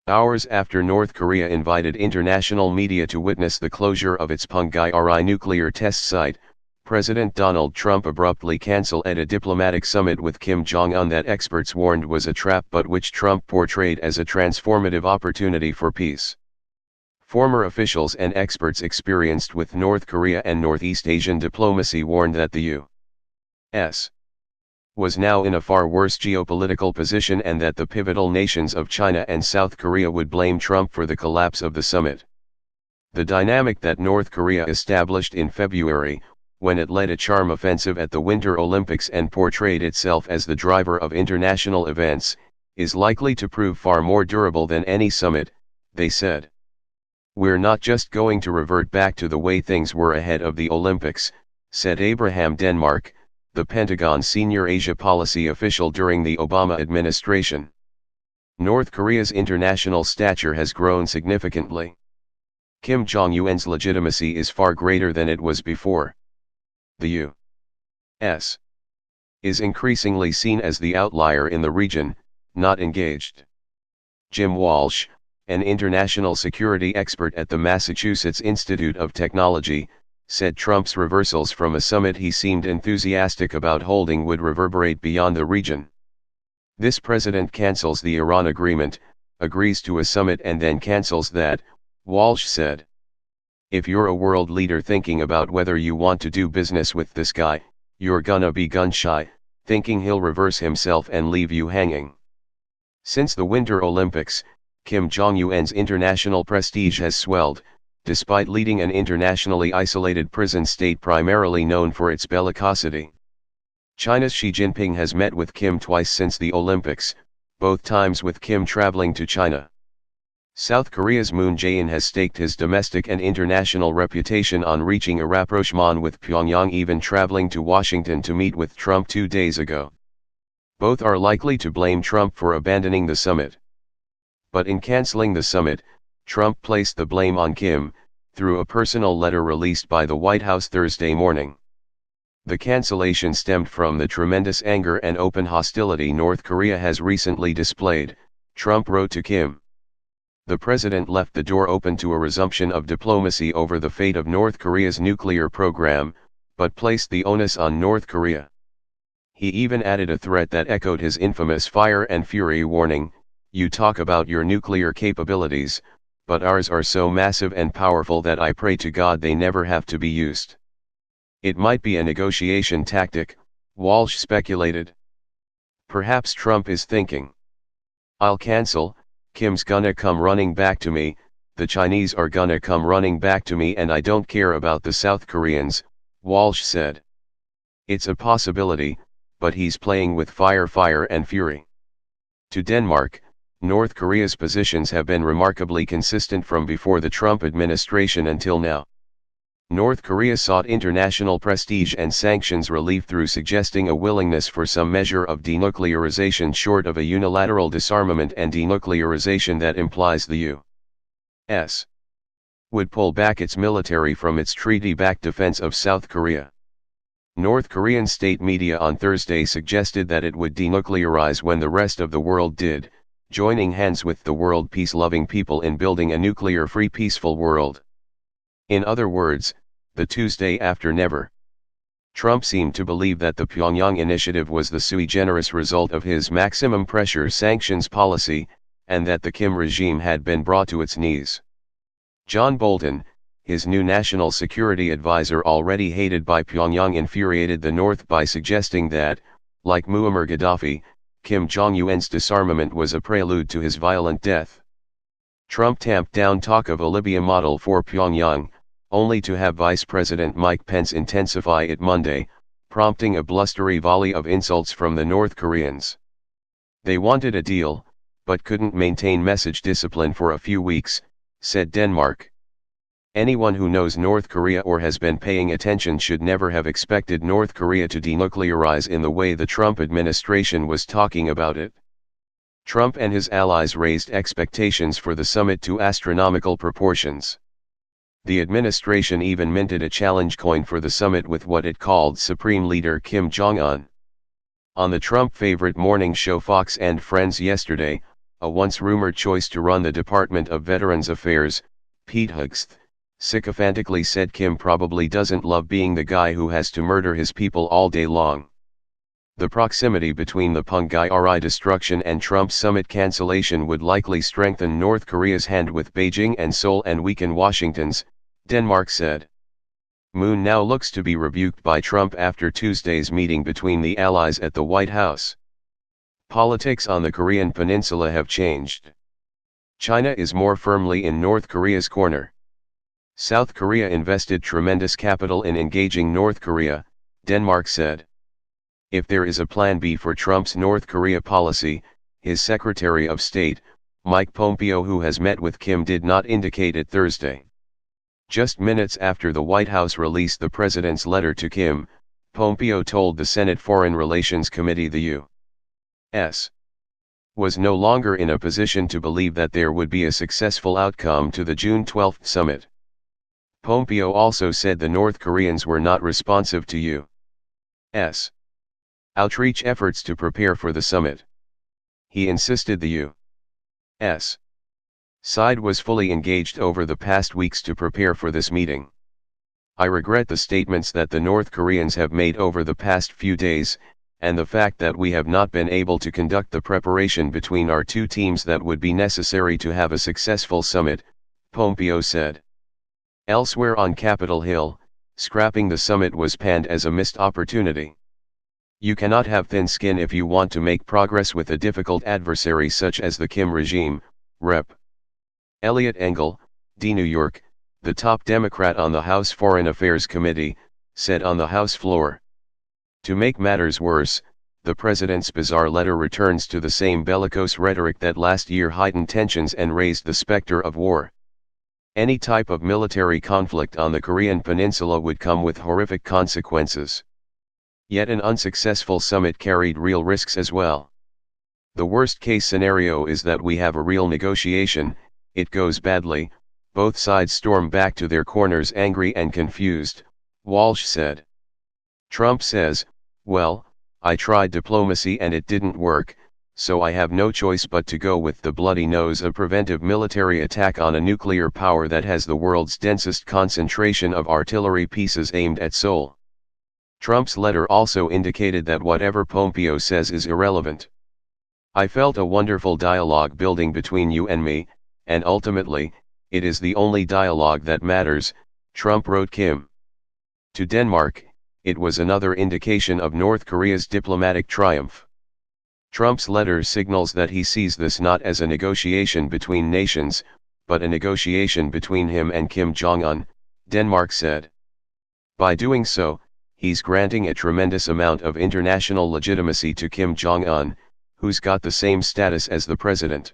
Hours after North Korea invited international media to witness the closure of its Punggye-ri nuclear test site, President Donald Trump abruptly canceled a diplomatic summit with Kim Jong-un that experts warned was a trap but which Trump portrayed as a transformative opportunity for peace. Former officials and experts experienced with North Korea and Northeast Asian diplomacy warned that the U.S. was now in a far worse geopolitical position and that the pivotal nations of China and South Korea would blame Trump for the collapse of the summit. The dynamic that North Korea established in February, when it led a charm offensive at the Winter Olympics and portrayed itself as the driver of international events, is likely to prove far more durable than any summit, they said. "We're not just going to revert back to the way things were ahead of the Olympics," said Abraham Denmark, the Pentagon's senior Asia policy official during the Obama administration. North Korea's international stature has grown significantly. Kim Jong-un's legitimacy is far greater than it was before. The U.S. is increasingly seen as the outlier in the region, not engaged. Jim Walsh, an international security expert at the Massachusetts Institute of Technology, said Trump's reversals from a summit he seemed enthusiastic about holding would reverberate beyond the region. "This president cancels the Iran agreement, agrees to a summit and then cancels that," Walsh said. "If you're a world leader thinking about whether you want to do business with this guy, you're gonna be gun-shy, thinking he'll reverse himself and leave you hanging." Since the Winter Olympics, Kim Jong-un's international prestige has swelled, despite leading an internationally isolated prison state primarily known for its bellicosity. China's Xi Jinping has met with Kim twice since the Olympics, both times with Kim traveling to China. South Korea's Moon Jae-in has staked his domestic and international reputation on reaching a rapprochement with Pyongyang, even traveling to Washington to meet with Trump 2 days ago. Both are likely to blame Trump for abandoning the summit. But in canceling the summit, Trump placed the blame on Kim, through a personal letter released by the White House Thursday morning. The cancellation stemmed from the tremendous anger and open hostility North Korea has recently displayed, Trump wrote to Kim. The president left the door open to a resumption of diplomacy over the fate of North Korea's nuclear program, but placed the onus on North Korea. He even added a threat that echoed his infamous fire and fury warning: "You talk about your nuclear capabilities, but ours are so massive and powerful that I pray to God they never have to be used." It might be a negotiation tactic, Walsh speculated. Perhaps Trump is thinking, "I'll cancel, Kim's gonna come running back to me, the Chinese are gonna come running back to me, and I don't care about the South Koreans," Walsh said. It's a possibility, but he's playing with fire and fury. To Denmark, North Korea's positions have been remarkably consistent from before the Trump administration until now. North Korea sought international prestige and sanctions relief through suggesting a willingness for some measure of denuclearization short of a unilateral disarmament and denuclearization that implies the U.S. would pull back its military from its treaty-backed defense of South Korea. North Korean state media on Thursday suggested that it would denuclearize when the rest of the world did, joining hands with the world peace-loving people in building a nuclear-free peaceful world. In other words, the Tuesday after never. Trump seemed to believe that the Pyongyang initiative was the sui generis result of his maximum pressure sanctions policy, and that the Kim regime had been brought to its knees. John Bolton, his new national security advisor already hated by Pyongyang, infuriated the North by suggesting that, like Muammar Gaddafi, Kim Jong-un's disarmament was a prelude to his violent death. Trump tamped down talk of a Libya model for Pyongyang, only to have Vice President Mike Pence intensify it Monday, prompting a blustery volley of insults from the North Koreans. They wanted a deal, but couldn't maintain message discipline for a few weeks, said Denmark. Anyone who knows North Korea or has been paying attention should never have expected North Korea to denuclearize in the way the Trump administration was talking about it. Trump and his allies raised expectations for the summit to astronomical proportions. The administration even minted a challenge coin for the summit with what it called Supreme Leader Kim Jong-un. On the Trump favorite morning show Fox and Friends yesterday, a once rumored choice to run the Department of Veterans Affairs, Pete Hegseth, sycophantically said Kim probably doesn't love being the guy who has to murder his people all day long. The proximity between the Punggye-ri destruction and Trump's summit cancellation would likely strengthen North Korea's hand with Beijing and Seoul and weaken Washington's, Denmark said. Moon now looks to be rebuked by Trump after Tuesday's meeting between the allies at the White House. Politics on the Korean peninsula have changed. China is more firmly in North Korea's corner. South Korea invested tremendous capital in engaging North Korea, Denmark said. If there is a plan B for Trump's North Korea policy, his Secretary of State, Mike Pompeo, who has met with Kim, did not indicate it Thursday. Just minutes after the White House released the president's letter to Kim, Pompeo told the Senate Foreign Relations Committee the U.S. was no longer in a position to believe that there would be a successful outcome to the June 12 summit. Pompeo also said the North Koreans were not responsive to U.S. outreach efforts to prepare for the summit. He insisted the U.S. side was fully engaged over the past weeks to prepare for this meeting. I regret the statements that the North Koreans have made over the past few days, and the fact that we have not been able to conduct the preparation between our two teams that would be necessary to have a successful summit, Pompeo said. Elsewhere on Capitol Hill, scrapping the summit was panned as a missed opportunity. You cannot have thin skin if you want to make progress with a difficult adversary such as the Kim regime, Rep. Eliot Engel, D. New York, the top Democrat on the House Foreign Affairs Committee, said on the House floor. To make matters worse, the president's bizarre letter returns to the same bellicose rhetoric that last year heightened tensions and raised the specter of war. Any type of military conflict on the Korean peninsula would come with horrific consequences. Yet an unsuccessful summit carried real risks as well. The worst-case scenario is that we have a real negotiation, it goes badly, both sides storm back to their corners angry and confused, Walsh said. Trump says, well, I tried diplomacy and it didn't work, so I have no choice but to go with the bloody nose, a preventive military attack on a nuclear power that has the world's densest concentration of artillery pieces aimed at Seoul. Trump's letter also indicated that whatever Pompeo says is irrelevant. I felt a wonderful dialogue building between you and me, and ultimately, it is the only dialogue that matters, Trump wrote Kim. To Denmark, it was another indication of North Korea's diplomatic triumph. Trump's letter signals that he sees this not as a negotiation between nations, but a negotiation between him and Kim Jong-un, Denmark said. By doing so, he's granting a tremendous amount of international legitimacy to Kim Jong-un, who's got the same status as the president.